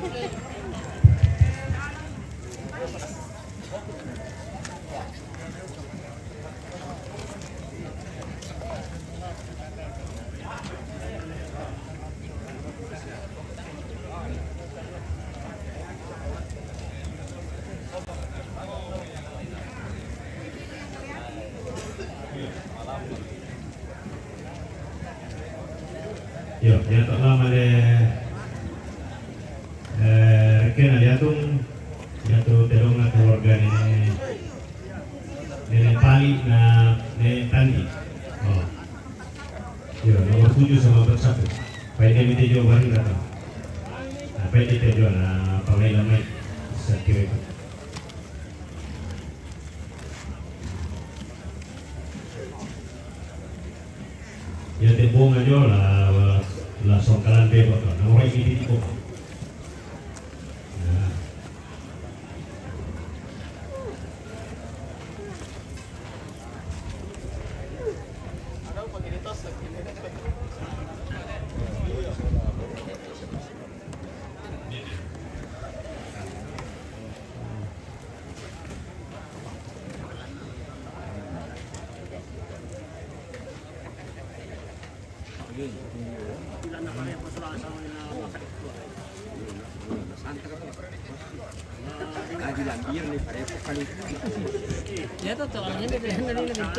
Yo, ya tak lama kena liatung terong na keluarga nenek Pali na nenek Tandi. Oh, yo nomor 7 sama 41. Pwede mi tejo bari datang. Nah, pwede tejo na pamela mai sa kiri. Ya te bonga yo la songkalan bebo to na ora ini ko. Ya to orangnya dari lebih kalau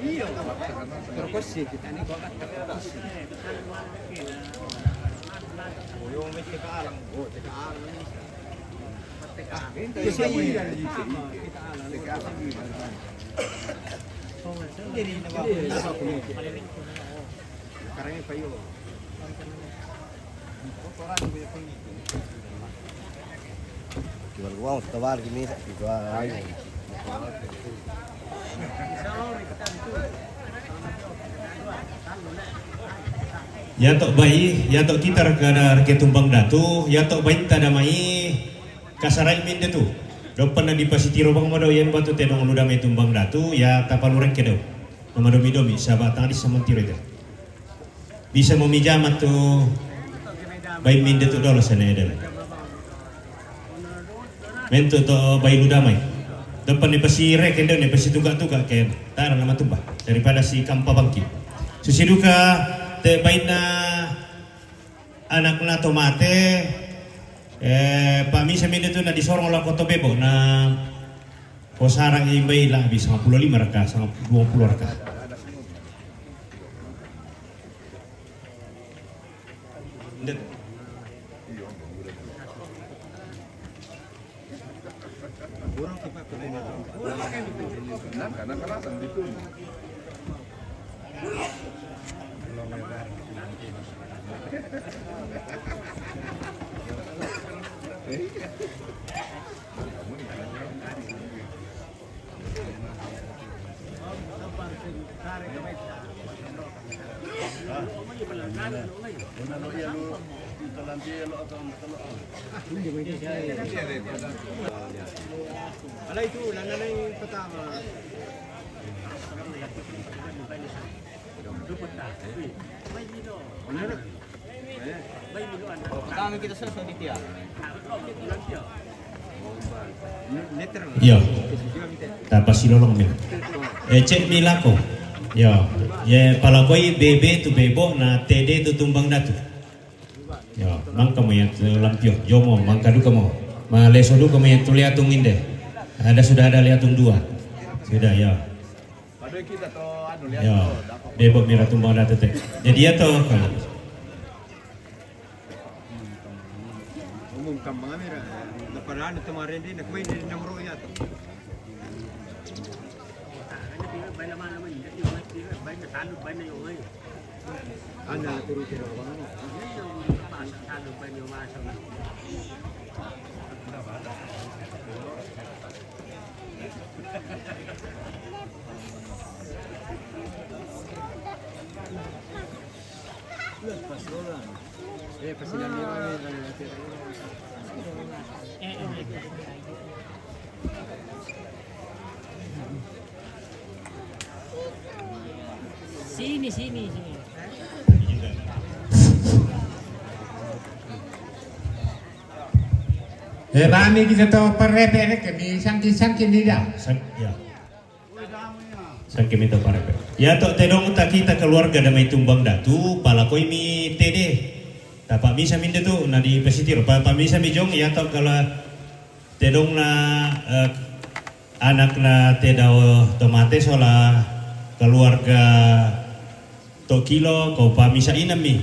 Iya, terkosi kita ini kok kan terkosi. Yo mesti ke alam, ke alam. Kita alam. Jadi nama sekarang ini payo. Jual uang setawar gini, jual air. Ya tok bayi, ya tok kita regana reke tumbang datu, ya tok bayi tada mai kasarai min tu. Dopan na di pasitiro bang mado yen batu tedong ludame tumbang datu, ya kapal ureng kedo. Nama domi sahabat tadi samantiro itu. Bisa memijamat tu bayi min tu dolo sana edel. Mentu to bayi ludamai. Depan ni pasi rek endo ni pasi tuga-tuga ken tara nama tumbah daripada si kampa bangki. Susiduka te baina anak na tomate Pak Misa minda tu na disorong la koto bebo na posarang imbai lah habis 55 raka 20 raka. Ala itu lananay pertama. Pertama kita selesai di tiap. Yo, tapa silolong min. Cek milako. Yo, ye palakoi bebe tu bebo na tede tu tumbang datu. Yo, mang kamu yang lampio, jomo, mang kadu kamu. Ma leso du kamu yang tuliatung inde. Sudah ada liatung 2. Sudah ya. Yo, bebo mira tumbang datu teh. Jadi ya toh kalau Umum kambang mira. Naparaan kemarin di nakmain di nomor ya to. Anda turu turu bang. Pasinan ni kami lang natin. Sini. Rami kita tahu perrepek ni sangkin tidak. Ya. Sakit minta parepe. Ya tok tedong tak kita keluarga damai tumbang datu pala koi mi tede. Tapak bisa minta tu na di pesitiro. Pak bisa mi jong ya tok kalau tedong na anak na tedao tomate sola keluarga tok kilo kau pa misa inami.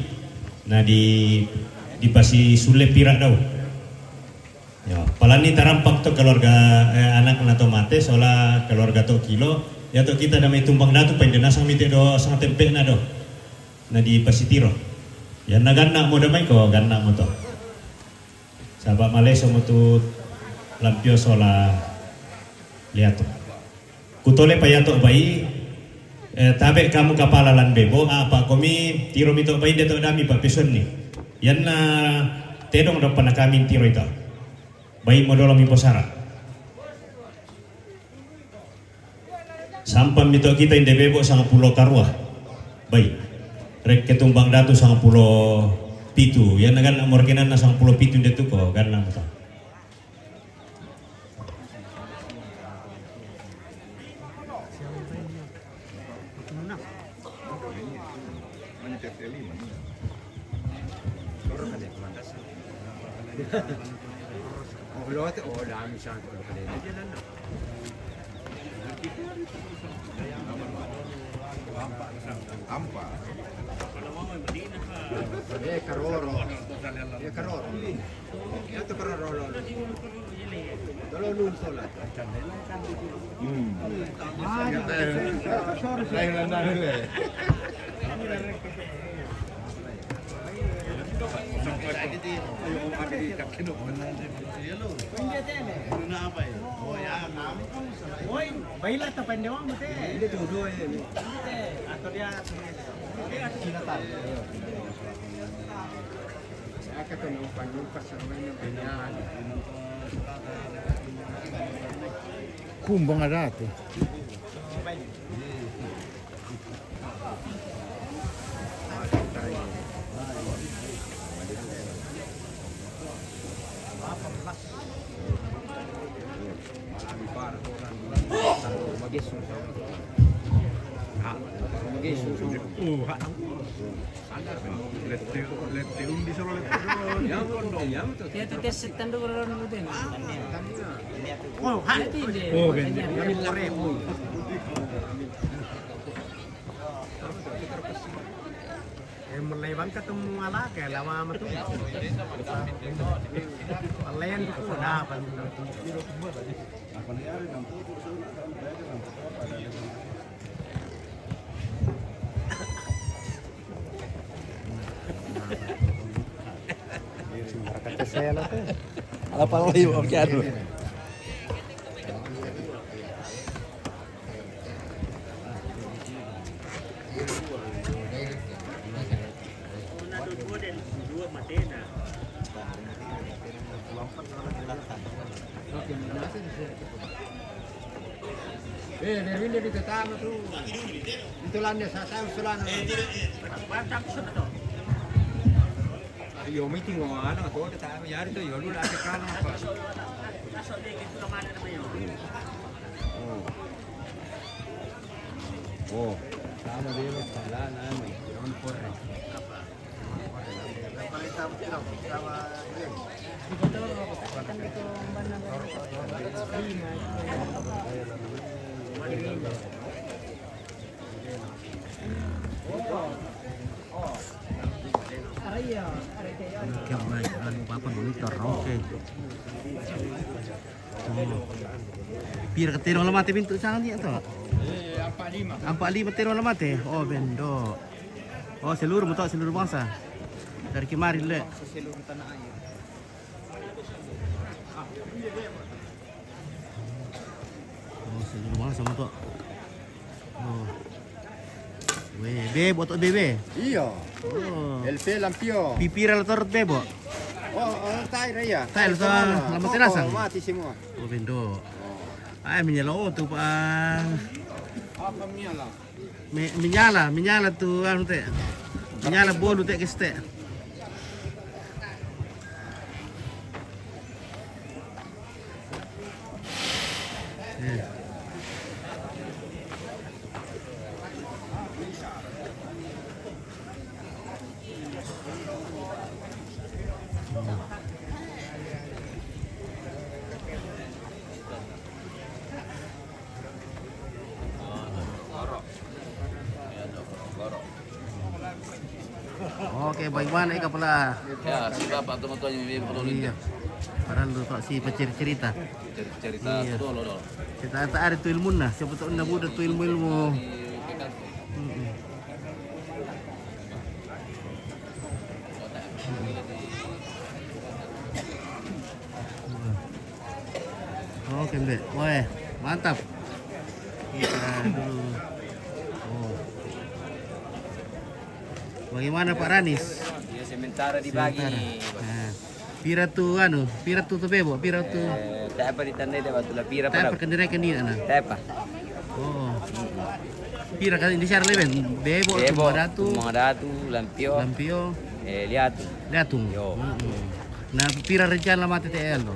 Na di pasi sule pirak dau. Ya, palani tarampak to keluarga anak na tomate sola keluarga to kilo ya to kita damai tumbang datu pendena sang mite do sang tempe na do na di pasitiro ya na ganna mo damai ko ganna mo to sabab maleso mo tu lampio sola liato kutole pa yato bai tabe kamu kapala lan bebo apa komi tiro mito bai deto dami pa peson ni yan na tedong do pana kami tiro ito bai modolo mi posara sampam mito kita inde bebo sang pulau karua bai rek ketumbang datu sang pulau pitu ya nagan amor kenan sang pulau pitu inde tuko gan nang ta Oh, dami siya. Ampa. Karoro. Karoro. Ito karoro. Dalo lun sola. Sorry. Baila ta pendewang mate. Ini dua ini. Atau dia sinatan. Saya ketemu panjang pasar mainnya banyak. Kumbang ada tu. Dia tu keset tandu orang itu. Oh, ha. Oh, Melewang ketemu ala kayak lama amat tuh. Pelayan tuh dah apa? Kata saya lah tuh. Apa lagi bagian? Dari ini di tetangga tuh. Itu landas saya usulan. Yo meeting mo ano to tayo yari to yo lula ka kana pa. Oh. Sama din ang sala na may ground for. Pira ka tiro lamate pintu sangan dia to. 45 tiro lamate. Oh bendo. Oh seluruh bangsa. Dari kemarin le. Seluruh tanah air. Oh seluruh bangsa mo to. Oh. Weh, be buat bebe. Iya. Oh. El fe lampio. Pipira la torot bebo. Tai raya. Tai la lama tinasang. Mati semua. Oh bendo. Ay menyala tu pa. Apa menyala? Menyala tu anu teh. Menyala bolu teh keste. Oke, bagaimana ika pula? Ya, si bapak teman-teman yang mirip dulu Iya. Padahal lu tak si cerita. cerita Iya. dulu. Kita tak ada tu ilmu nah. Siapa tahu nak buat tu ilmu. Oke, Mbak. Wah, mantap. Kita dulu. Oh. Bagaimana Pak Ranis? Ya, sementara dibagi. Nah, pira tu bebo, pira tu. Tak apa ditandai dah batu lapira Tak pada. perkendirai kendina nah. Tak apa. Oh. Pira kan di share leven, bebo, Bebo, datu, Datu, Lampio, lampio, Liatu. datum. Yo. Nah, pira rencana mati TL lo.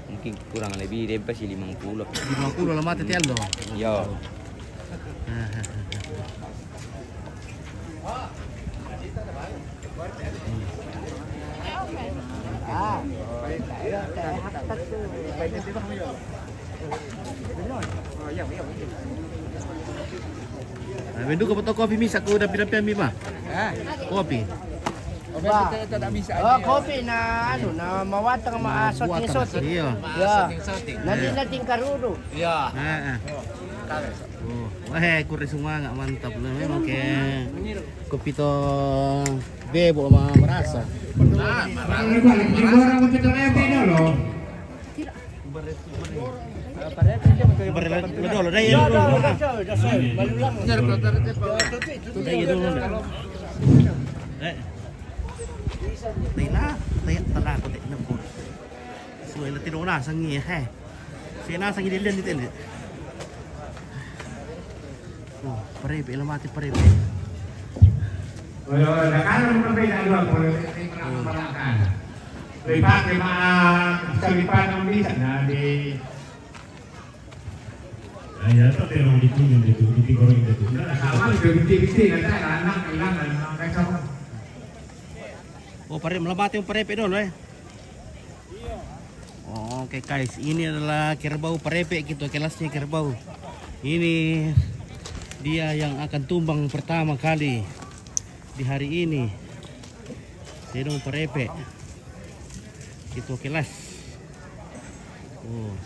Mungkin kurang lebih dia pasti 50. 50 lah mati TL lo. Yo. Nah, bendu ke foto kopi misa ku udah pira-pira mima. Kopi. Kopi na ano na mawatang maasoting-soting. Iya. Ya. Natin karuro. Ah. Oh, wah, kurang semua nggak mantap lah memang kayak kopi to bebo sama merasa. Orang untuk beda loh. Dulu dah ya dulu. Tala ko din po. So ila tinuna sangi Sina sangi dilan dito ni. Oh, parebe ila mati parebe. Kalau kalau berbeda dua kalau menggunakan. Dipakai salipan yang bisa di. Ya, tapi orang itu yang itu, di goreng itu. Sama binti-binti ada anak hilang dan mereka. Oh, melambati yung parepe dulu Oke guys, ini adalah kerbau parepe gitu, kelasnya kerbau. Ini dia yang akan tumbang pertama kali di hari ini. Sedang parepe. Itu kelas. Oh.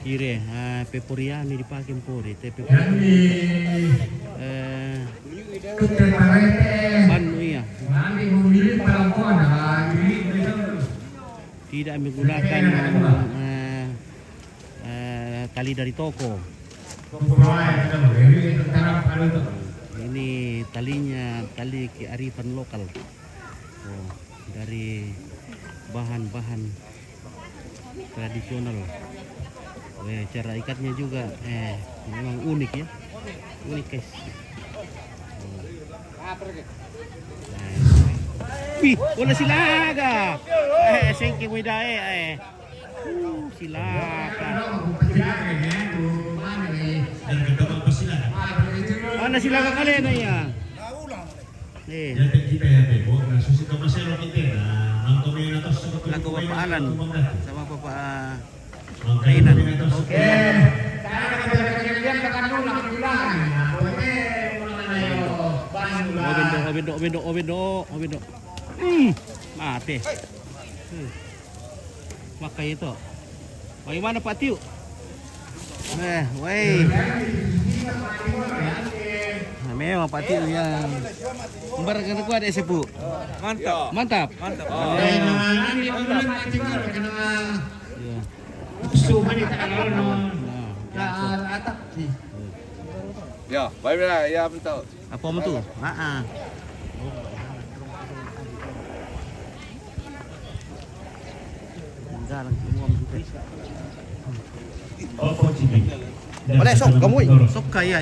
Kire, peporiani dipakai pori, Banu iya. Tidak menggunakan tali dari toko. Ini talinya tali kearifan lokal. Oh, dari bahan-bahan tradisional. Cara ikatnya juga memang unik ya. Unik guys. Wih, wala silaga. Sengke mo dae silaga. Ana silaga kali na ya. Ya kita ya bebo, nah susi kapasero kita ang komino to sa Lagu Bapak Alan sama Bapak Kainan. Oke. Obindo. Mati. Makai itu. Bagaimana Pak Tiu? Woi. Nah, memang Pak Tiu yang membarkan kuat ya Sepu. Mantap. Ya, baiklah, ya betul. Apa mo tu? Enggak lang semua gitu. Opo Cibi. Boleh sok kamu, sok kaya.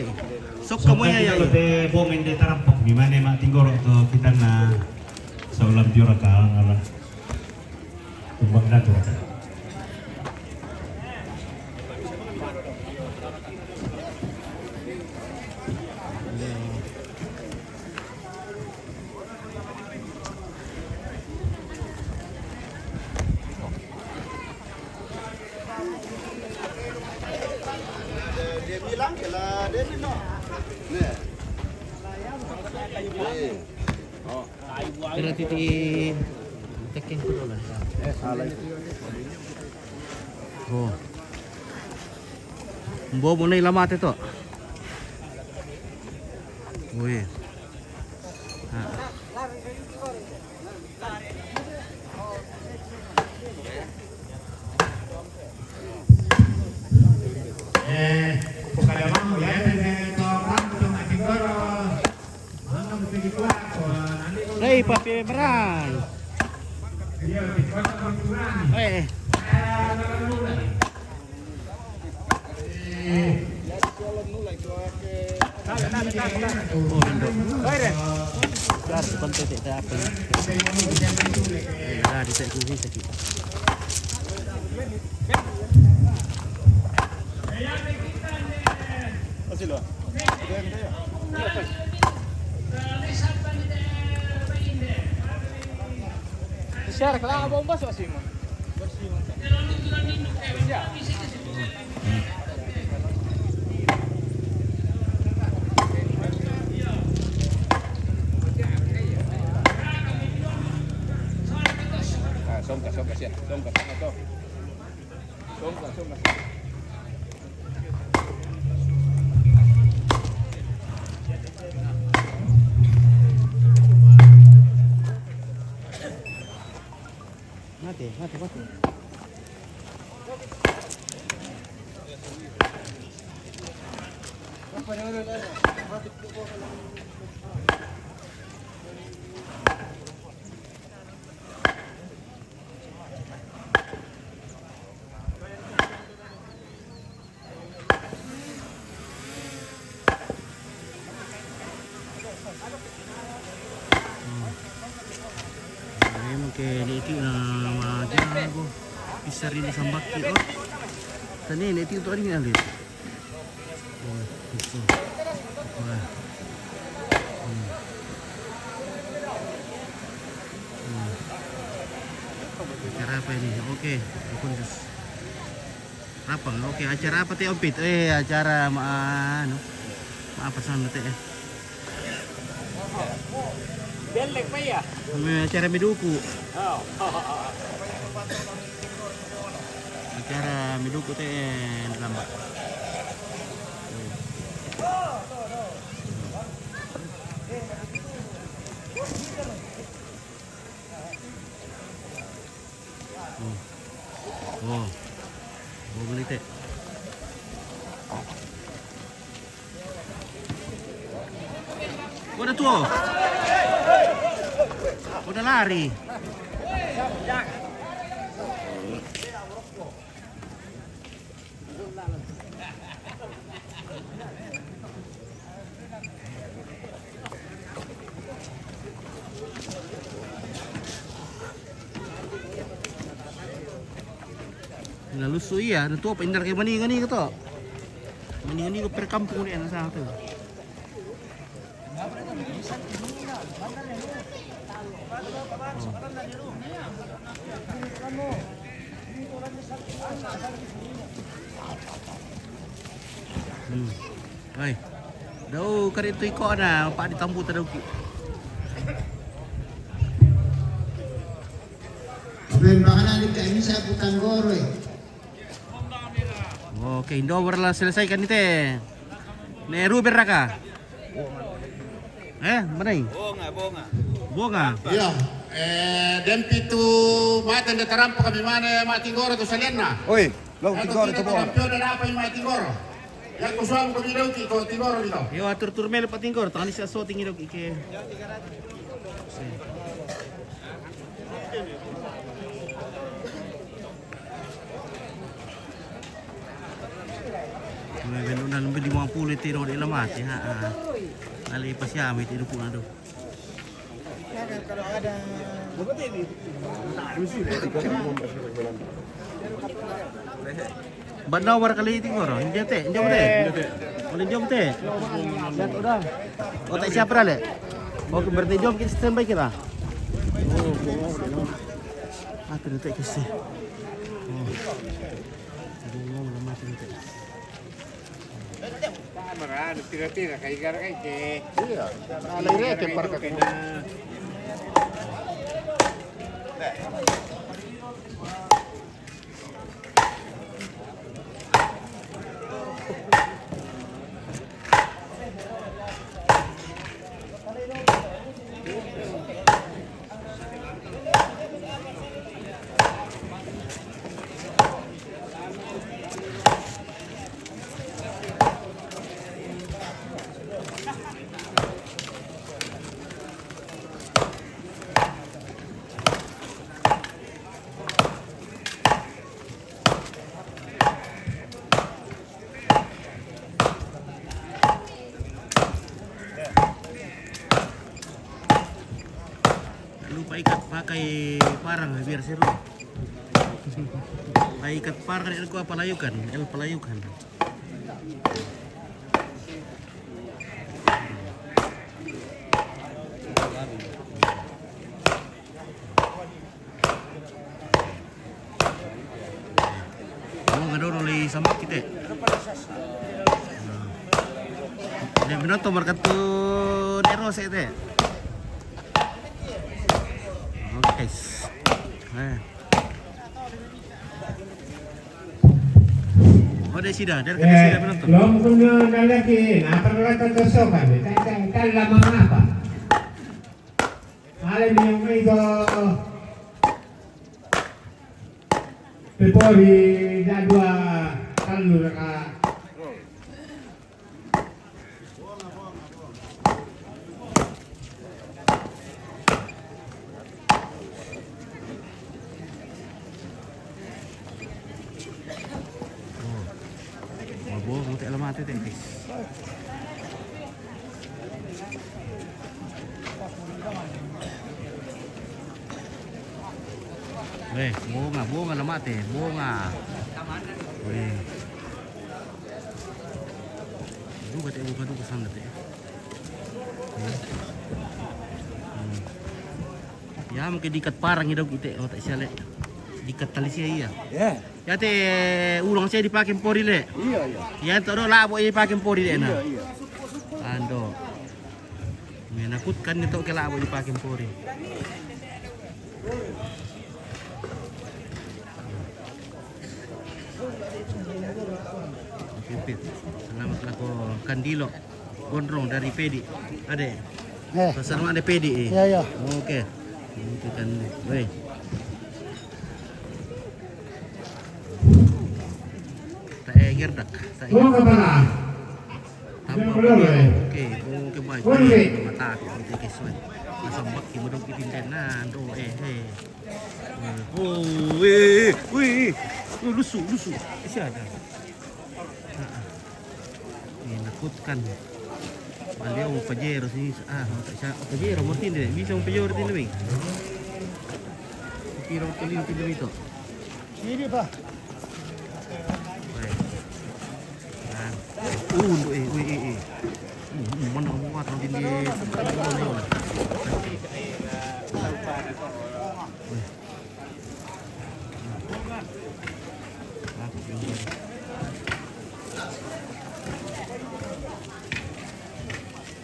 Sok kamu ya yang te bomen de tarampok di mana mak tinggoro to kita na sa ulam diora ka ngala. Tumbang na to. Pero titi tekin ko doon. Oh. Bobo na ilamat ito. Uy. Pagkalaman mo yan, ito rampo ng ating goro. Mga magpigikuan ko, nandito. Hey, papi beran. Iyo, ikaw sa pagkuran. Eh. Oh, bendo. Claro, konti tak apa. Ya, di sini sakit. Share kailangan bomba sa simo. Songka siya. Songka to. Songka. Mati. Mungkin itu nama jago bisa rin sambak ki oh. Tani itu tu ari alit. Oh, itu. Wah. Acara apa ini? Oke, khusus. Apa? Oke, acara apa teh Opit? Acara apa sana teh? Belek pa ya. Acara Miduku. Acara Miduku teh lambat. Oh. Mau beli teh. Udah tuh. Udah lari. Naluso iya, na to paindar kay maningan ni to. Maningan ni ko per kampung ni ang sa ato. Ay. Daw karito iko na pa ditambu ta daw ki. Ben baka nalit ka ini sa Butanggoro eh. Oke, Indo lah selesaikan itu. Ne Ruben Raka. Mana ini? Bunga. Iya, dempi tu matan de tarampo kami mana matinggoro tu salienna. Oi, lo tigor Ito to po. kampiyon na apa yung matinggoro. Yang kusuang paginaw ko tinoro dito. Yo atur turmel patingkor tangan isa so tingin ike. May benunan lebih 50 tiro di lemat ya. Kali pas ya amit itu pun aduh. Bandau barangkali tingor, jom teh. Boleh jom teh. Udah. Oh tak siap dah le. Oke berarti jom kita standby kita. Oh, ternyata kisah. Oh, belum lama ternyata. Marah, tira-tira kay gara kay ke. Iya. Alay ke parka ko. Lupa ikat pakai parang biar seru. Pakai ikat parang el pelayukan. Mau ngador oleh sama kita. Dia benar tuh market tuh Nero saya teh. Oke guys. Oh dia sudah, dari kata sudah penonton. Belum punya lagi, apa kata kesokan? Kan lama apa? Malam yang itu Pepori jadwa kalu ka. Mau tak lama tu guys. Bunga lama teh, bunga. Weh. Itu kata bukan tu kesan teh. Ya mungkin diikat parang hidup kita, oh tak sial diikat tali sia ya. Ya teh ulang saya dipakai pori le. Iya. Ya tak ada lah boleh dipakai pori le na. Ando. Menakutkan itu kalau boleh dipakai pori. Pipit. Selamat laku Kandilo. Gondrong dari Pedi. Ade. Pesan ada Pedi. Iya. Oke. Itu kan. Weh. Gerdak. Oh kepala. Oke, baik. Mata aku itu kesuai. Masambak ki modok kitindenan do lusu. Isi ada. Ini nakutkan. Beliau pajero sini tak siap. Pajero mungkin deh, bisa pajero tin deh. Kira kelin tin deh itu. Ini Pak. Mana kuat nanti di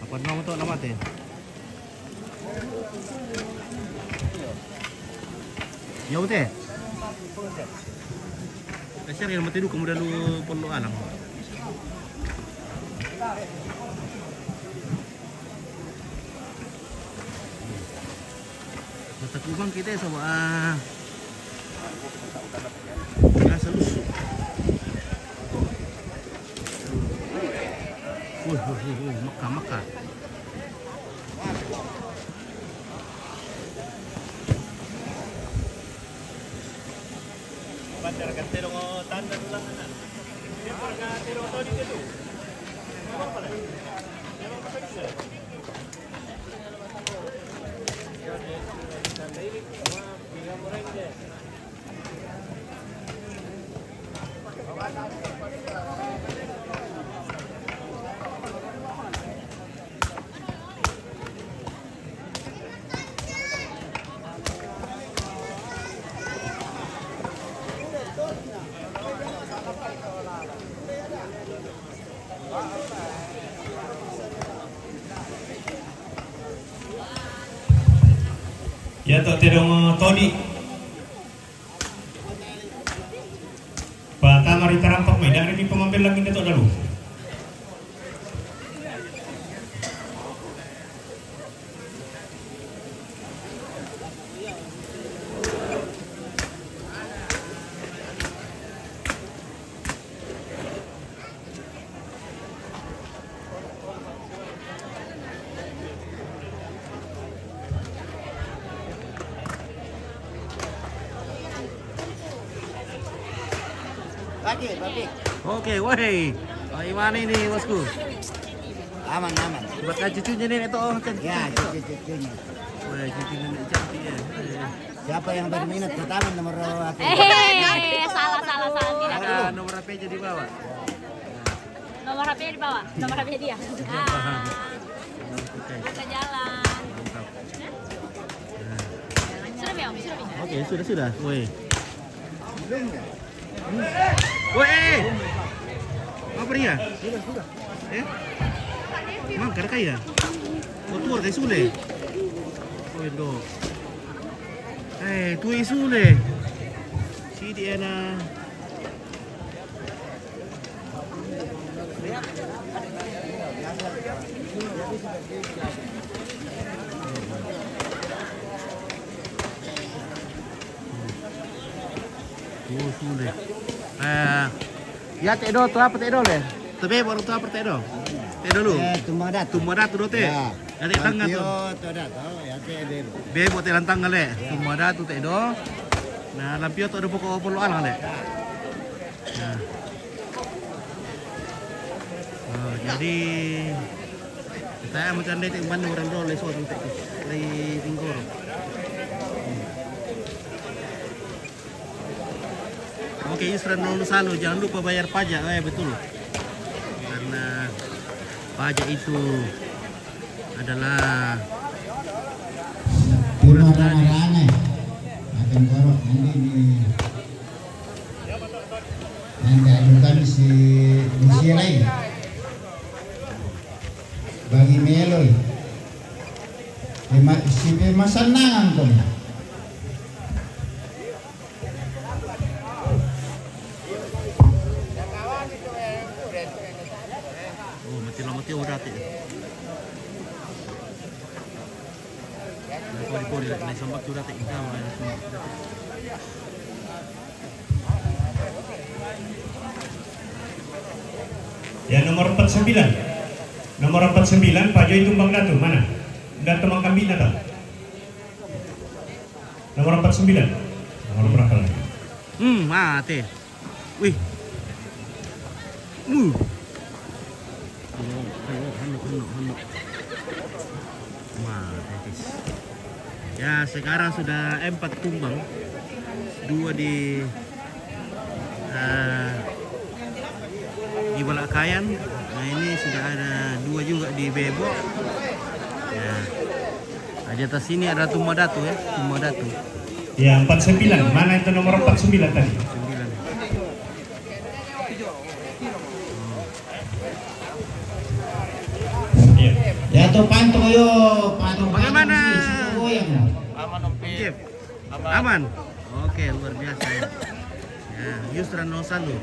apa nama tu nama teh? Ya betul. Kasih yang mati dulu kemudian lu perlu alang. Mata kubang kita sama rasa lusuh. Mekah. Bandar Kantero tanda ulang na. Dia pernah tero tadi dulu. Apa lagi? Memang apa bisa? Ya tak terong todi. Pak kamari terampak medan ini pengambil lagi datuk dulu. Oke, woi. Oh, gimana ini bosku? Aman. Bakal cucunya nih itu cantik. Ya, cucu-cucunya. Woi, cucu nenek cantik ya. Siapa yang berminat pertama nomor aku? Salah tidak. Ada nomor HP jadi bawa. Nomor HP-nya di bawah. Nomor HP-nya dia. Oke. Kita jalan. Mantap. Sudah Bang, sudah. Oke, sudah. Woi. Woi. Apa dia? Sudah. Mang kaya ya? Motor kay sule. Oh, do. Tu sule. Si dia na. Sule. Ya tedo tu apa tedo le? Tapi baru tu apa tedo? Tedo lu. Tumada tu dote. Ya. Ada tangga tu. Ya tedo. Be buat lantang le. Tumada tu tedo. Nah, lampio tu ada pokok puluhan le. Nah. Oh, jadi kita macam ni tak mana orang dole so tu dari tinggur. Oke, Yusran Nusalo, jangan lupa bayar pajak, betul. Karena pajak itu adalah Pura rana akan korok nanti yang diadukan si lain bagi Meloy si pemasanangan kok. mati udah ti. Nah, pori nak sambak sudah ti kita Ya nomor 49. Nomor 49 Pak Joy Tumbang Datu mana? Dan teman kambina tak? Nomor 49. Nomor berapa lagi? Mati. Wih. Ya sekarang sudah 4 tumbang, 2 di Balakayan. Nah ini sudah ada 2 juga di Bebo. Ya. Di atas sini ada Tumadatu ya, Tumadatu. Ya 49. Mana itu nomor 49 tadi? 9. Ya to panto yo, Bagaimana? Aman Om Cip. Aman. Oke, luar biasa ya. Ya, Yusran Nosalu.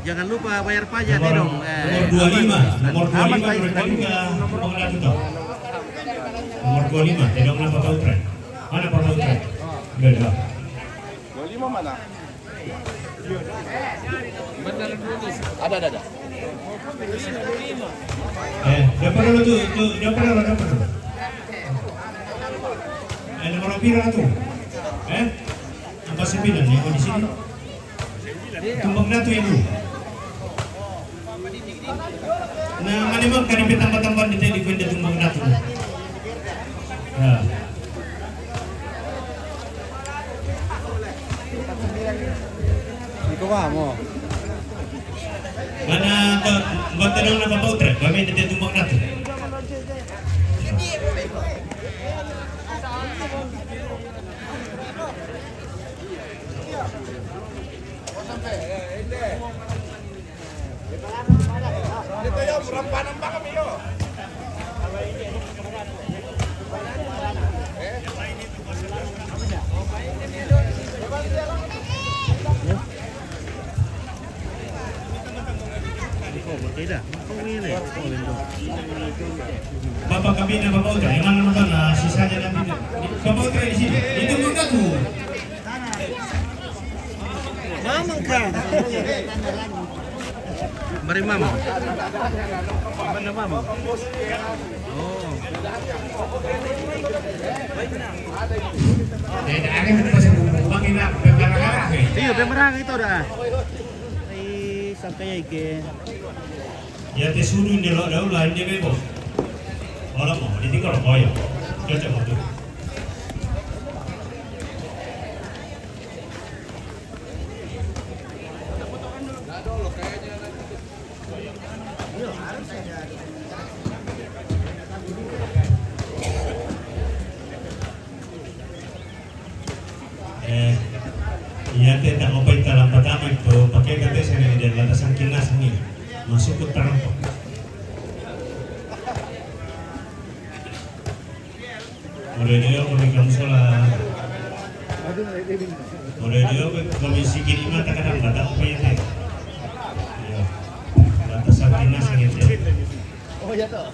Jangan lupa bayar pajak ya dong. Nomor 25. Nomor 25 tadi Tumbang Datu tau. Nomor 25. Tidak mana foto utret. Mana foto utret? Udah. 25 mana? Ada. Dapat dulu tuh, dapat dulu. Nomor berapa tuh? Angka 9 nih, di sini. Tumbang datu ibu. Nah, mana mau kan tambah-tambah di tadi kuenda tumbang datu. Nah. Iko mo. Mana buat tenang na Bapak Utre, kami di tumbang datu. Berbeda. Oh ini. Oh bendo. Bapak kami dan Bapak Utre, yang mana nonton lah, sisanya nanti. Bapak Utre di sini, di tumbang datu. Mamang ka. Mari mama. Mana mama? Oh. Ada yang masih bumbang ini pemerang. Iya, pemerang itu dah. Ay, sampai ke. Ya te suruh ni lo dah ulah dia bebo. Orang mau ditinggal koyo. Cocok mau tuh. Ya te tak apa itu dalam pertama itu pakai kata saya di lantasan kinas ini masuk ke perangkap. Mulai dia memegang sholat. Mulai dia kami sikit iman tak kadang batak apa yang saya. Ya, lantasan kinas ini. Oh ya toh.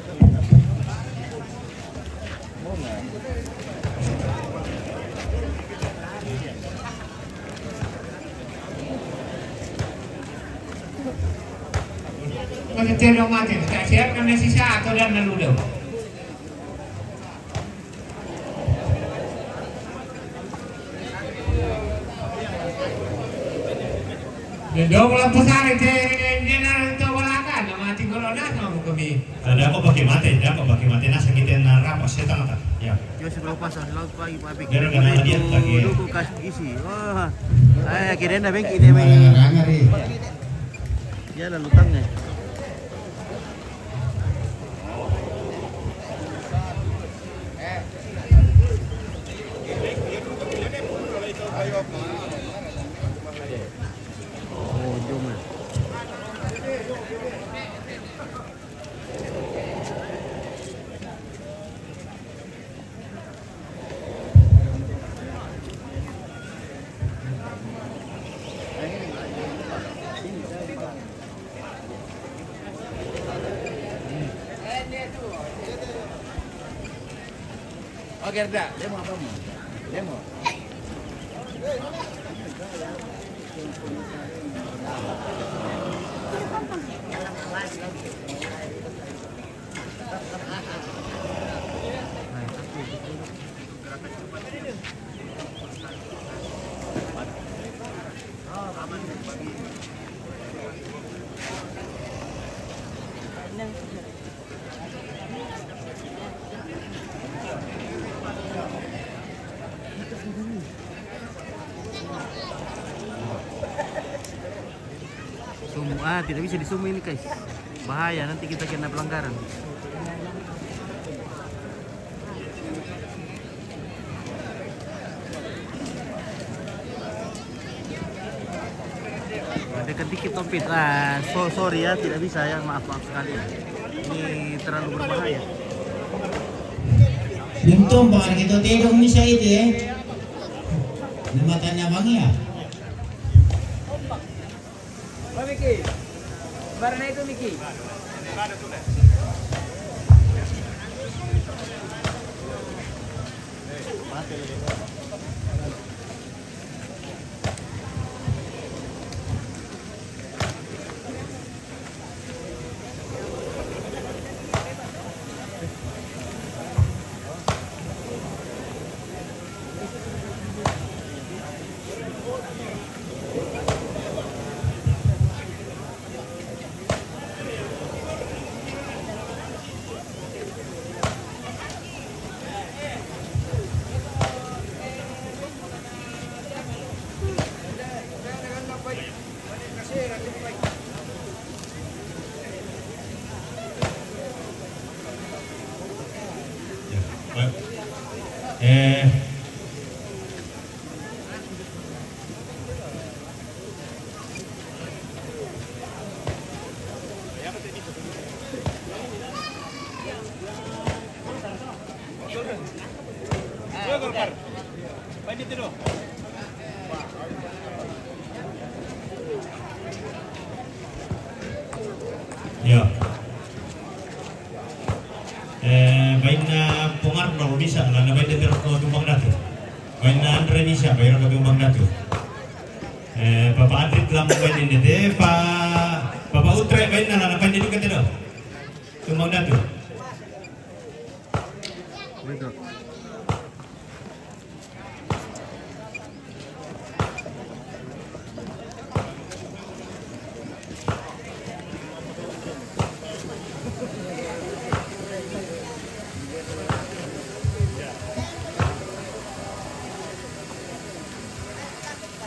Masih cenderung mati, tak siap kan sisa atau dan lalu dah. Dong lampu sari jenal itu walakan, mati corona sama kami. Ada apa pakai mati nasa kita narap setan apa? Ya. Yo sebelum pasang laut pagi pabrik. Gara-gara dia lagi. Dulu kasih isi. Wah. Kira na bang ini may. Rangar eh. Ya lalu tangnya. Oh, jom. Oke, dah. Demo apa mu? Demo. Tidak bisa di-zoom ini guys. Bahaya nanti kita kena pelanggaran. Dekat dikit tompit. Sorry ya, tidak bisa ya, maaf sekali. Ini terlalu berbahaya. Untung bakal kita tidur ni saya itu ya. Nama tanya bang ya. Oh Miki. Barang itu Miki. Eh, ya. Bain na Pongarno bisa lah na bain na terko tumbang datu. Bain na Andre bisa bain na tumbang datu. Papa Adrit lang bain ini deh, Papa Utre bain na bain ini kita dah. Tumbang datu. Betul.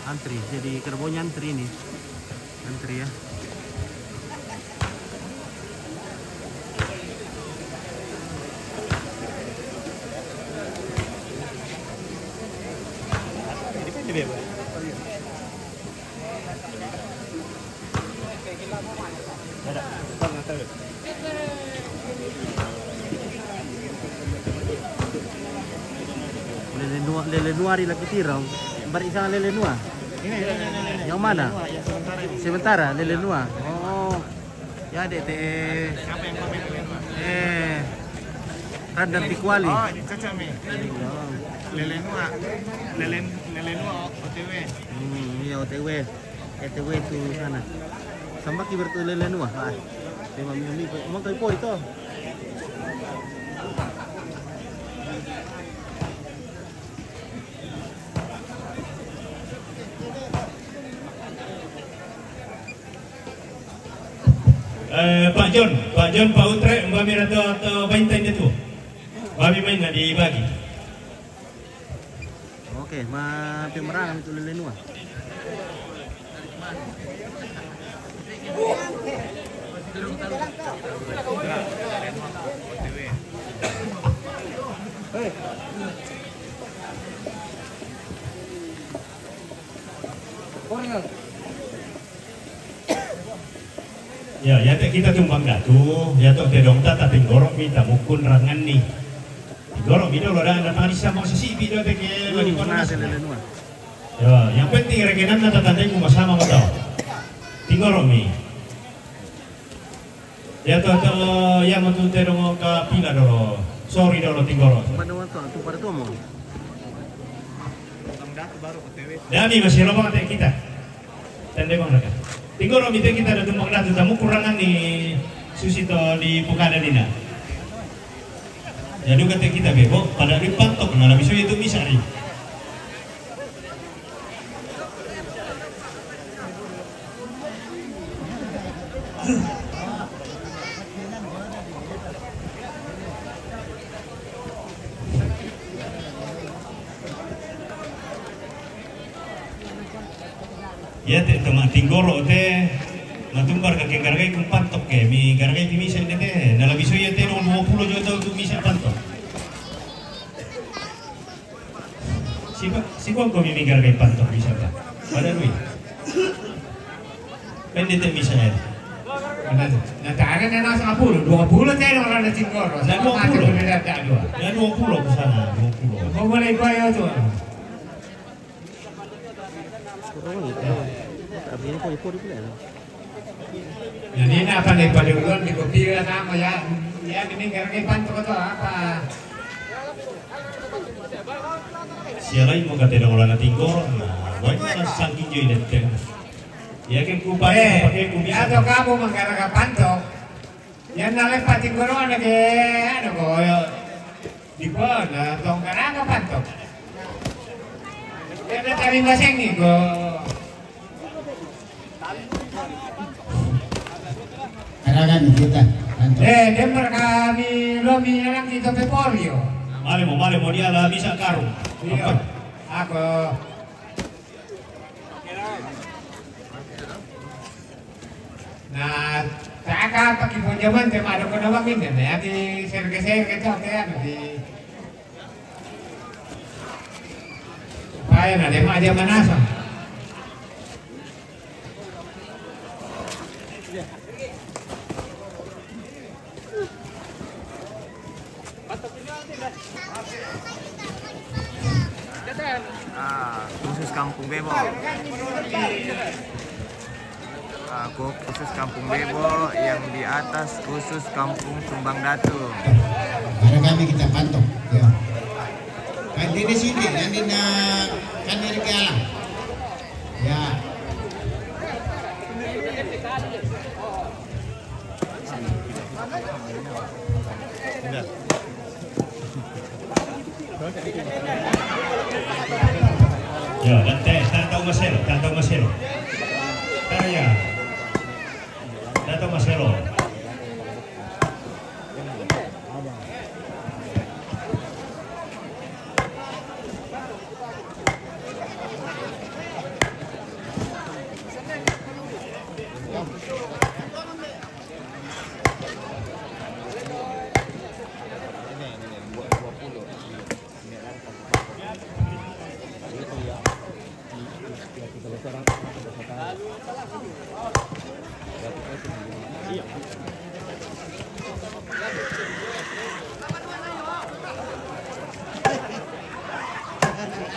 Antri, jadi kerbaunya antri nih, antri ya. Lele nuari lagi tirau, bari sana lele nua. Yang mana? Sementara lele nua. Oh, ya dek teh. Siapa yang komen lele nua? Radar di kuali. Oh, cocok mi. Lele nua OTW. Iya OTW. OTW itu sana. Sampai bertu lele nua. Ah, tema mi mau kali po itu. Pak John, Pak Utre, Mbak Mira atau Baintain itu, Babi main nggak dibagi? Oke, ma pemerangan itu lele nua. Ya, ya kita tumbang datu, ya toh dedong tata tinggorok minta mukun rangan nih. Tinggorok video lo dah datang di sama sisi video teh ke bagi konas. Ya, yang penting rekenan nata tandai ku sama mata. Tinggorok mi. Ya toh ya mau tuh dedong ke pila dulu. Sorry dulu tinggorok. Pada waktu itu pada tuh mau. Tumbang datu baru OTW. Dami masih lobang teh kita. Tandai bang mereka. Tinggoro mite kita ada tumbang datu tamu kurangan di Susito di Pukada Dina. Ya juga teh kita bebo pada di pantok nah lebih itu bisa nih. Ya teh teman tinggoro teh natumbar kakek gargai kung pantok ke mi gargai misa ini teh na lebih ya teh 20 juta untuk misa pantok. Si kau mi gargai pantok bisa tak? Pada duit. Pendek teh misa ya. Nah, tak ada yang nasa 20 teh orang ada tinggoro. Nah 20. Ya 20 ke sana 20. Kau boleh bayar tuh. Tapi ini poli-poli pula. Jadi ini apa nih pada ulun di kopi sama ya. Ya gini gargai pantok atau apa? Siapa yang mau kata orang orang tinggoro? Nah, banyak saking joy dan teh. Ya kan kupaya pakai kubis. Atau kamu menggarakan pantok. Yang nalek pating gorong ada ke ano koyo di mana tong karanga pantok. Ada tari baseng nih go. Karangan kita. Demar kami lomi orang di tope polio. Male mau dia lah bisa karung. Iya. Aku pakai punjaman tema ada kena bangin dan ya di serge-serge itu ya di supaya ada mah dia manasa. Khusus Kampung Bebo. Khusus Kampung Bebo yang di atas khusus Kampung Sumbang Datu. Karena kami kita pantau. Ya. Kan di sini, kan di kan dari ke alam. Ya. Ya, tantau Masero. Karya. Tantau Masero.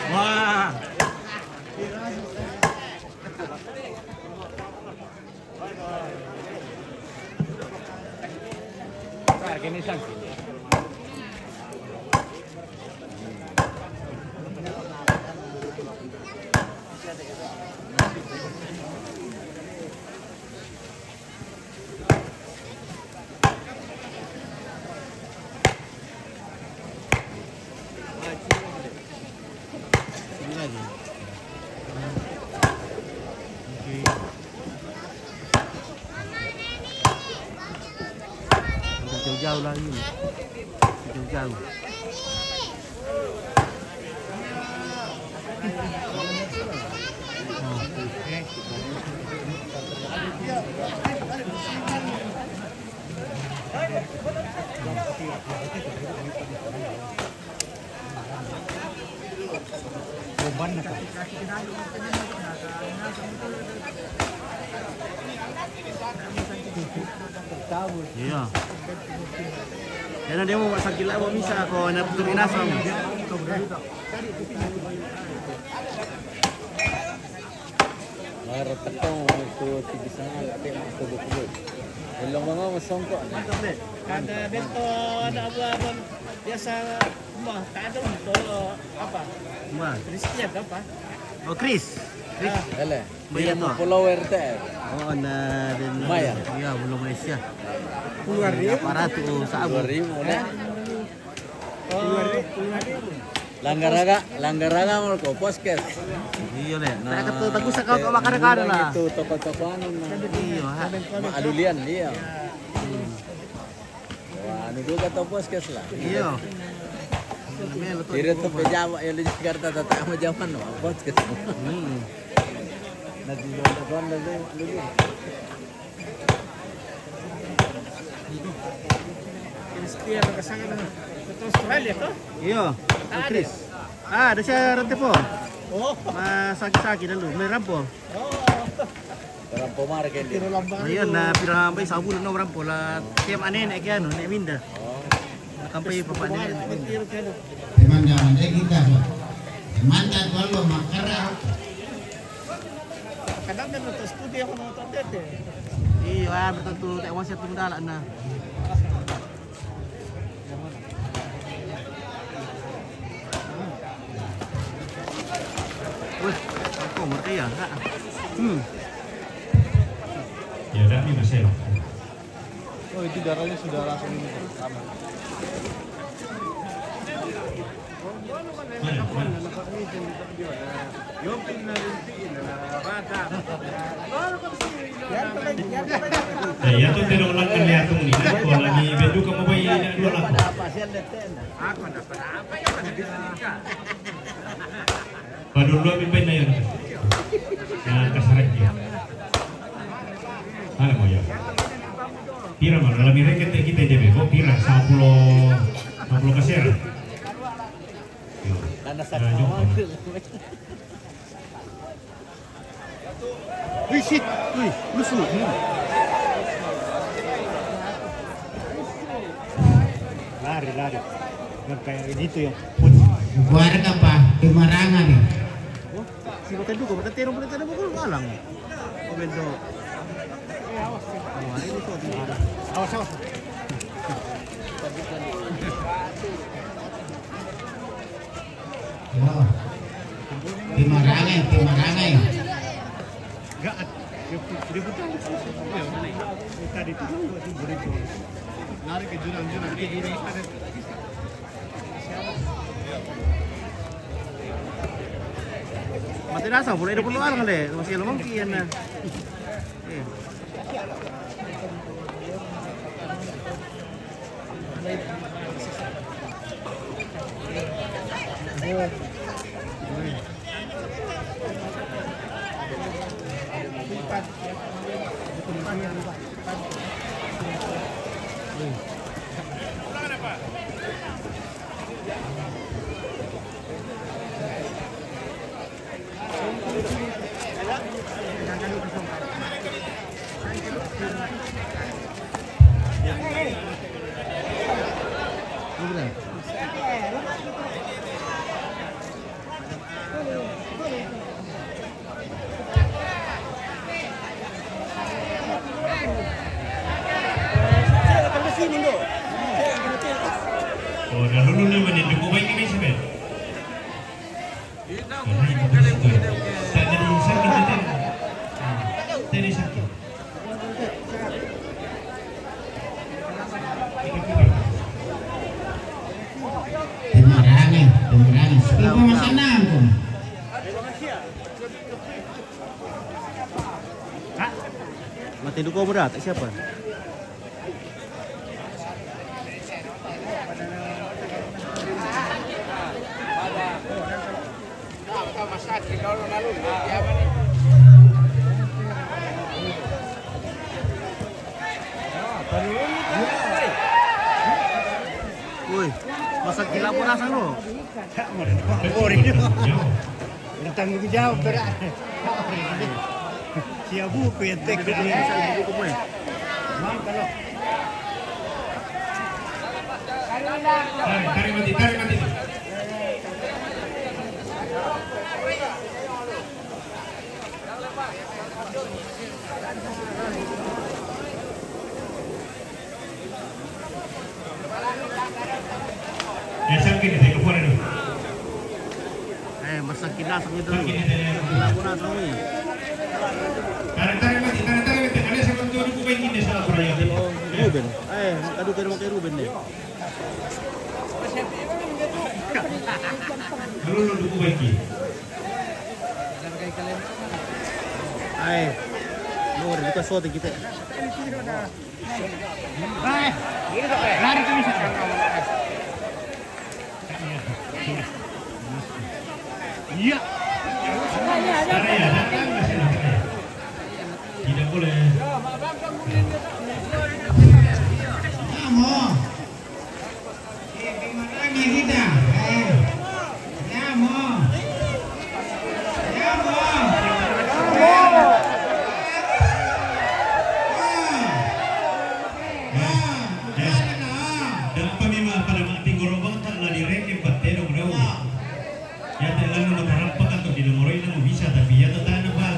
Wah. Jauh lagi. Jauh. Iya. Yan dia mau masak gila mau bisa ko na tuturin asam. Marot ako ito tigisan ate makubo-kubo. Ilang mga masongko. Kada bento ada abu-abu biasa mah kadang to apa? Mah. Kristian apa? Oh Chris. Dale. Bayar to. Follower te. Oh na din. Maya. Iya, belum Malaysia. Keluar dia. Aparato sa abo. 2,000 na. Langgaraga mo ko podcast. Iya le. Nah, kata bagus ka ko makarekado lah. Ito toko-toko ano na. Iya, ha. Maalulian iya. Wah, ano juga to podcast lah. Iya. Melo to. Dire to pejama yung di Jakarta tatama jaman no podcast. Nagdidon na din alulian. Kristian kasama na sa Australia to. Iya. Oh, Chris. Ah, ada siya rante po. Oh. Masaki-saki dulu. May rampo. Orang pemarket dia. Ayun na pirambay sa bulan no rampo la. Tiam anen ek ano, ne minda. Nakampay pa pa din. Teman jangan kita. Teman tak kalau makara. Kadang kan to studio ko no to dete. Iya, betul tak wang siya tungdalan na. Wih, aku ngerti ya, Kak. Ya, Dami Masero. Oh, itu darahnya sudah langsung ini aman. Mana? Ya tuh tidak ulang lihat tuh nih. Kalau lagi bedu kamu bayi ini ulang. Apa sih leten? Ako dapat apa ya pada Padahal dua pimpin na yun. Nah, kasarap dia. Ano mo yun? Pira mah dalam reket kita jadi kok pira 50 kasir. Karena sakit. Wih, shit. Wih, lusuh. Lari. Kan kayak gitu ya. Warga apa? Dimarangan nih. Oh, si Bapak Duko, Bapak Terong boleh tanda pukul malang. Oh, bendo. Oh, ini tuh di mana? Awas. Yo. Dimarangan. Enggak. Dia bukan. Ya, mana ini? Tadi itu beribu. Lari ke jurang. Mati nasa, boleh ada perlu alang deh. Masih lemong kian na. Oh, dahulu nih menit duku baik ini sih, Ben. Tak jadi sakit tadi. Tadi sakit. Dimarangan. Sekitar masa nanggung. Mati Duko berat, siapa? Woi, masak gila pun rasa lo. Tanggung jawab berat. Siap buku yang tek Buku kue. Tarik mati. Yang sakit itu ke mana dulu? Masak gila sama itu. Sakit itu. Gila pun rasa lo. Tarik mati. Ada saya bantu duku baik ini salah perayaan. Ruben. Kadu kira mau kayak Ruben deh. Dulu duku baik ini. Luar kita suatu kita. Lari ke bisa. Iya. Tidak boleh. Kamu. Dimarangan kita. Kamu. Dan pamima pada mati gorobang tak lah direke patero bro. Ya telah nama terapak atau di nomor ini mau bisa tapi ya tetap apa.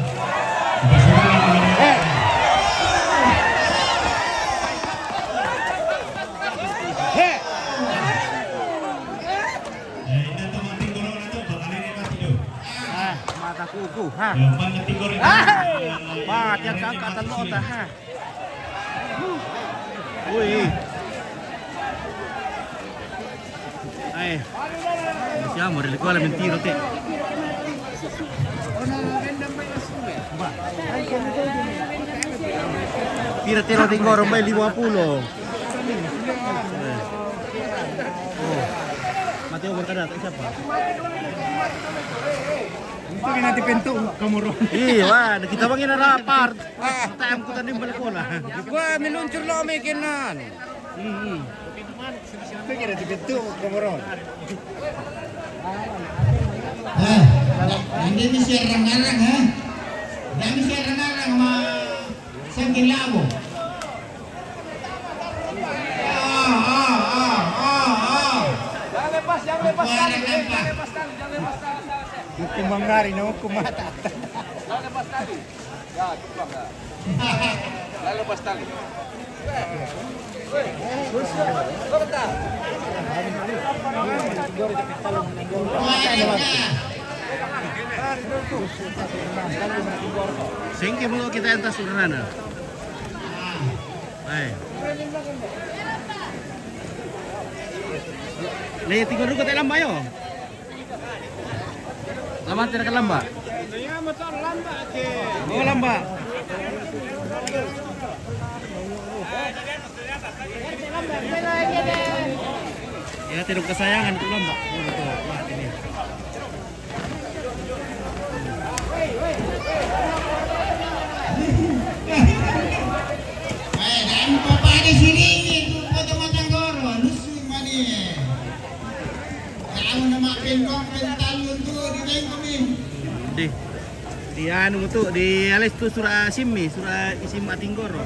Mata kuku, ha. Mati goreng. Mati yang angkatan lo ta, ha. Wih. Siamo delle quale mentiro te. Pira tiro di goro mai 50. Mateo berkata siapa? Untung yang nanti pintu kamuron. Iya, wah, kita bangin na rapar. Tayo ko tanim balik bola. Gua meluncur lo mikinan. Untung yang nanti pintu kamuron. Hindi mi siya rangarang ha. Hindi mi siya rangarang sangkin labo. Jangan lepas tali. Hukum mangari na hukum mata. Jangan lepas tali. Ya, cukup lah. Jangan lepas tali. Singke mo kita entas urana. Ay. Nih, tinggal dulu kita lamba yo. Lama tidak ke lamba. Oh lamba. Ya tidak kesayangan itu lamba. Oh betul. Wah ini. Dan papa di sini itu foto Matanggoro, lusu mani. Kamu nama pendong pentalun tuh di bengko nih. Di anu tu di alis tu surah Simmi, surah Isim Atinggoro.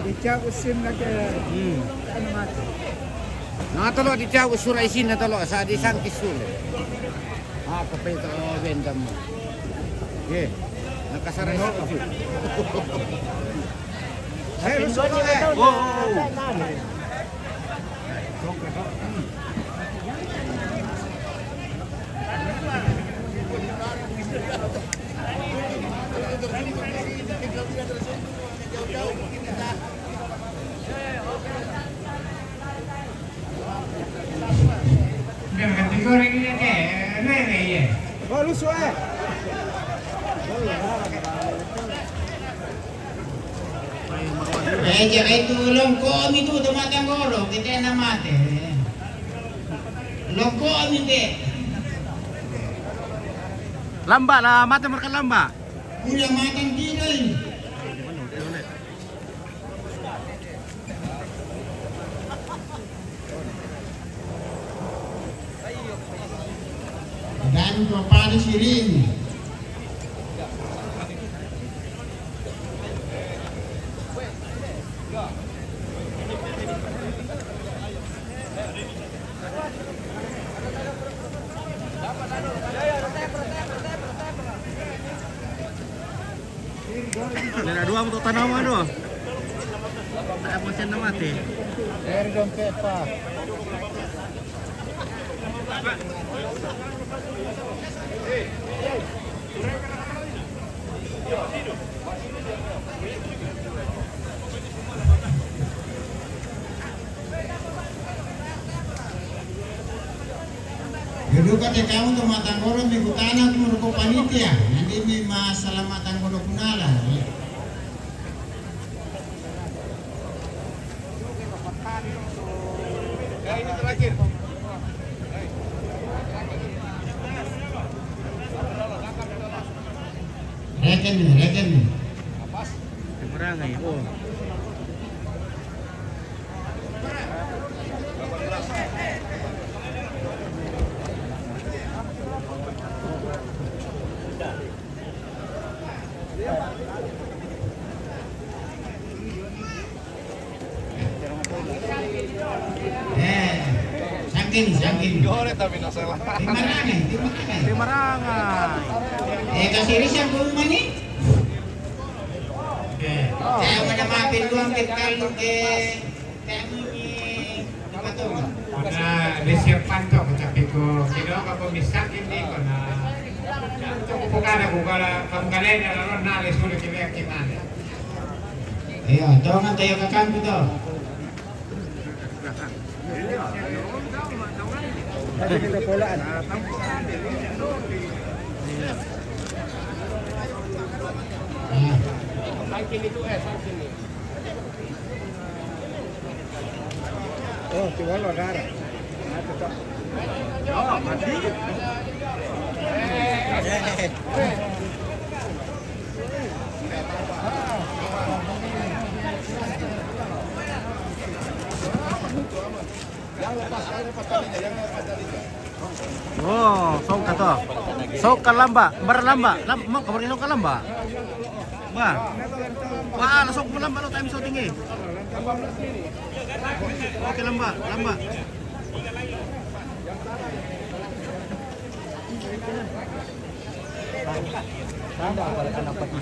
Dicak usim lagi. Nah, tolong dicak surah isin na tolong sa di sangkis sulit. Kapit o bendam mo. Ye. Nakasaray ko. Hey, luso ko eh. Udah ganti goreng ini deh, rere ya. Oh, luso eh. Jangan itu longkom itu Matanggoro, kita nama teh. Longkom itu. Lamba lah, mata mereka lamba. Udah matang tidak ini. Dan kepada siring. Ada dua untuk tanaman doh. Tak macam nama teh. Dari dompet pak. Duduk kata kamu tuh Matanggoro minggu tanah tuh merokok panitia. Nanti mi masalah Matanggoro kunala. Ini terakhir. Reken nih. Perangai. Oh. Sangkin. Goreng tapi nasalah. Di Marangai. Kasih risang dulu mani. Saya mana mampir doang ke kalau ke kami apa tuh? Karena disiapkan tuh, tapi ko kilo ako bisa hindi ko na. Cukup bukan panggalay na laro na alis ulit kilo yung kinala. Iya, jangan tayo ke kampi tuh. Ada kita polaan. Sangkin itu sangkin ini. Oh, tiwala darah. Oh, sok kato. Sok kalamba, berlamba. Mau kabar sok kalamba. Wah. Wah, sok melamba lo time so tinggi. Oke, lamba, lamba.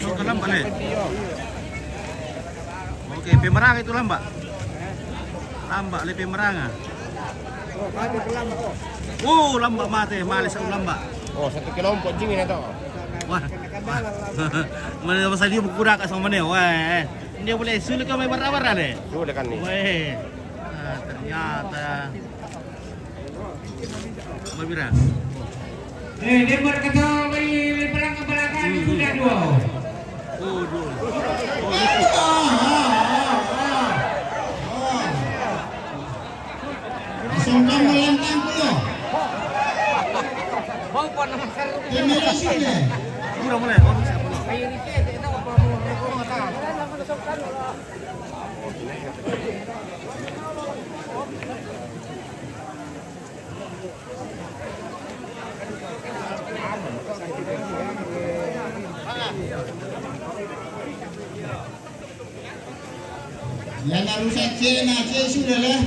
Sok kalamba le. Oke, pemerang itu lamba. Lamba le pemerang. Lamba mate, malis ang lamba. Oh, 1 kilo jing ini to. Wah. Mana masa dia berkuda kat sama mana? Wah. Dia boleh sulit kau main barang-barang deh. Sudah kan nih. Wah. Ternyata. Berbira. Dia berkata may pelanggan sudah dua. Dua. Sungkan melantang pula. Generasi ni. Udah mulai. Oh, siapa lu? Yang nak rusak C sudah lah.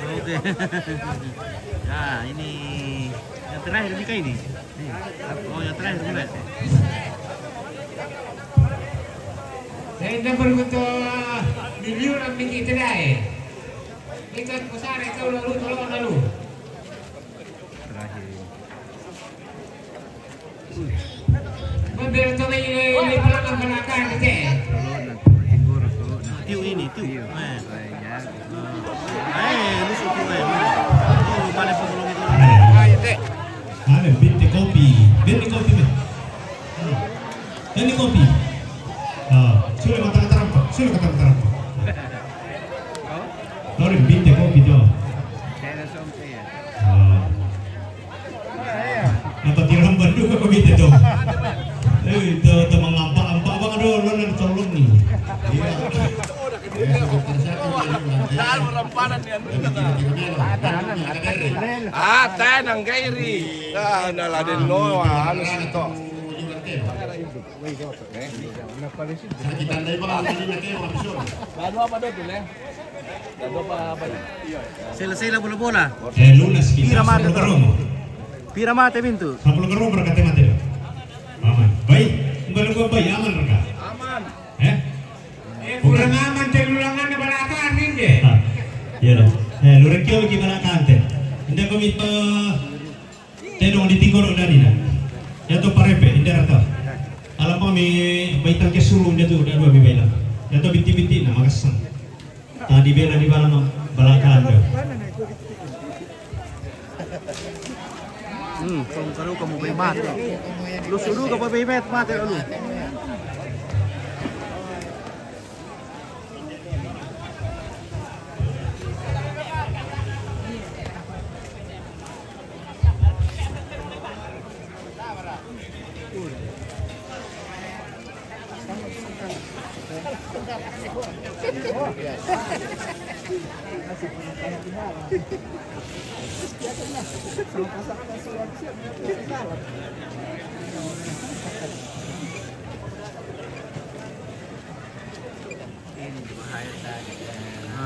Oke. Nah, ini yang terakhir ni kah ini? Oh, yang terakhir mulai. Saya dah berkutu miliun ang mikita dahil. Ikan pusar ikaw lalu. Terakhir. Memberto may pelanggan belakang kita. Tiu ini, tiu. Lusuk tiu. Balik sebelum itu. Ada binti kopi bet. Ini kopi. Sudah kata terampok. Lori binti kopi tu. Apa tiram berdua kopi tu? Itu mengampak bang aduh lo nak tolong ni. Tanang gairi. Naladen no halus ito. Selesai bola-bola. Lunas kita. Pira mate pintu. 10 karo berkata mati. Aman. Baik. Bukan gua baik aman mereka. Aman. Kurang aman telulangan na belakang hindi. Iya dah. Lu rekyo gimana kante? Indah kami pa tedong di tingoro dari na. Ya to parepe, indah rata. Alam pa mi baitang kesulung dia tu dah dua bibela. Ya to binti-binti na makasang. Tadi bela di balang balakang dia. Kalau kamu bay mate. Lu suruh ka bay mate lu.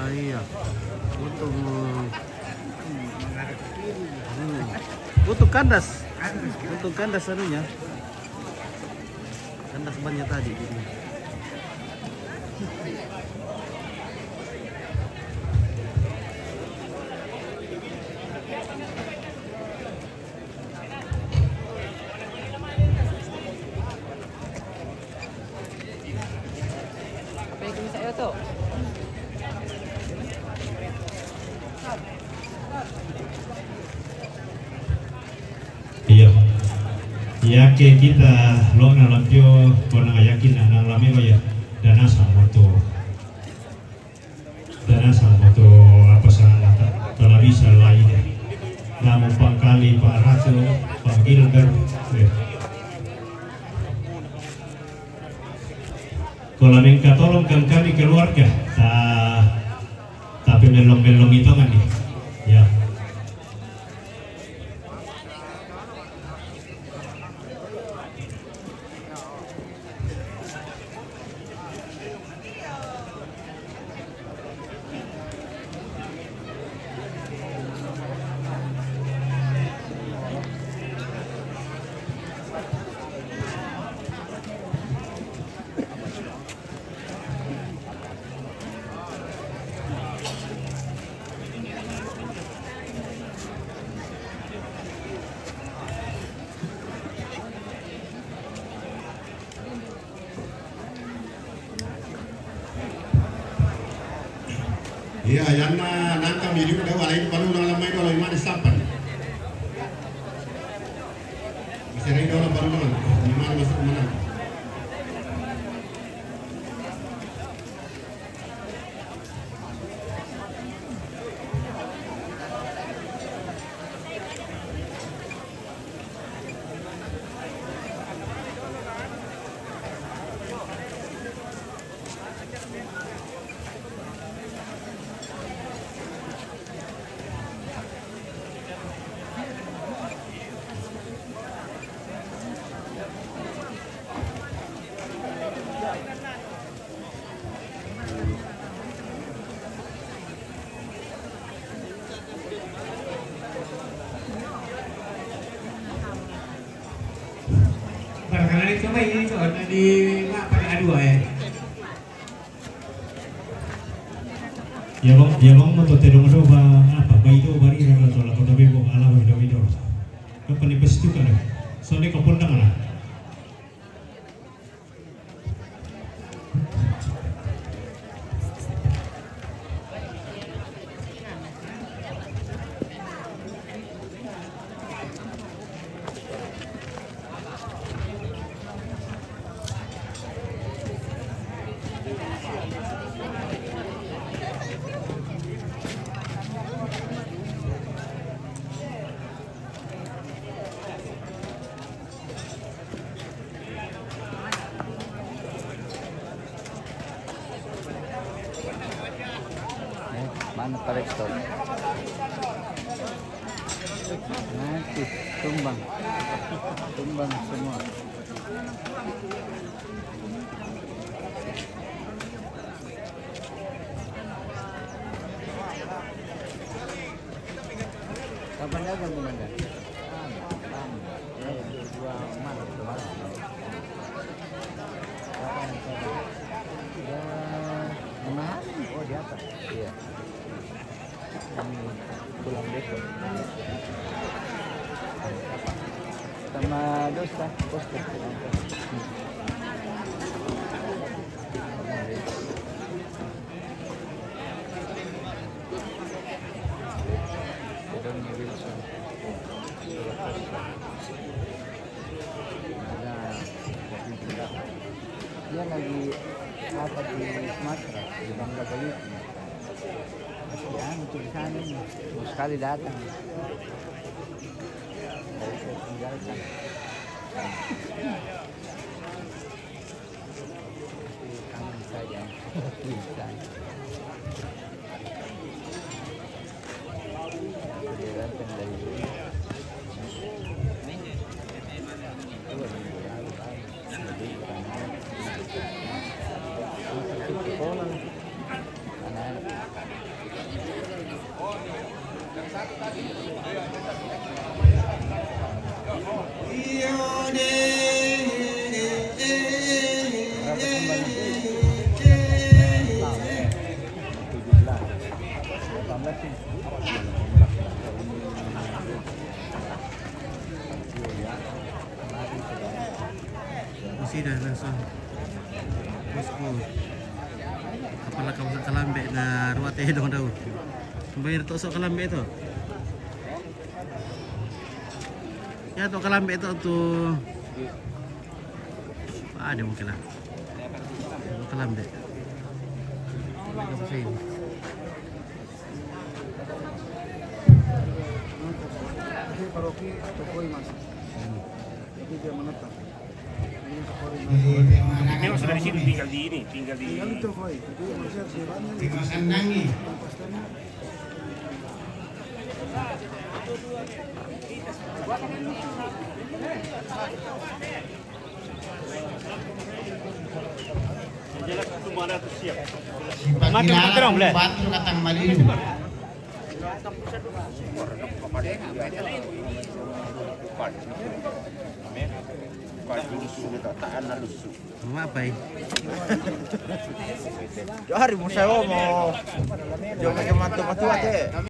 Iya. Untuk kandas anunya. Kandas banyak tadi. Apa yang kami saya tu? Ya que kita lo nalampio con ayakin na lamelo ya dana sama to apa sana tak bisa lain namun pangkali Pak Ratu Pak Gilbert kalau minta tolongkan kami keluarga tapi melong-melong itu kan nih ya. Iya, yang nangka milih udah wala itu baru nang lamai dulu mana sampan. Bisa rai dulu baru nang, mana masuk mana. Barangkali coba ini coba di pada A2 ya. Ya bang mau terus ba apa bayi itu bari rela tola kota bebo ala video kapan dipes itu kan soalnya kapundang lah. Mana Pak Rektor? Nanti tumbang semua. Kapan aja komandan? Dua malam kemarin. Kapan? Lima hari? Oh di atas. Iya. Kami pulang besok. Sama dosa, poster. Dia lagi apa di Sumatera, di Bangka Belitung. Ya, untuk di sana nih, mau sekali datang. Dari saya tinggalkan. Kangen saja, bisa. Dia datang dari sini. Masih dah langsung bosku apalah kau sak kalambe na ruwate dong daw bayar to sok kalambe itu ya to kalambe itu tuh Ada mungkin lah. Kelam deh. Nggak bisa ini. Paroki Jokowi mas. Jadi dia menetap. Memang sudah di sini tinggal di Yang itu Jokowi. Jadi maksudnya siranya di Masandangi. Si Pakilala Batu Katang Malilu. Apa ini? Hari mo sayo mo. Yo may matu aja.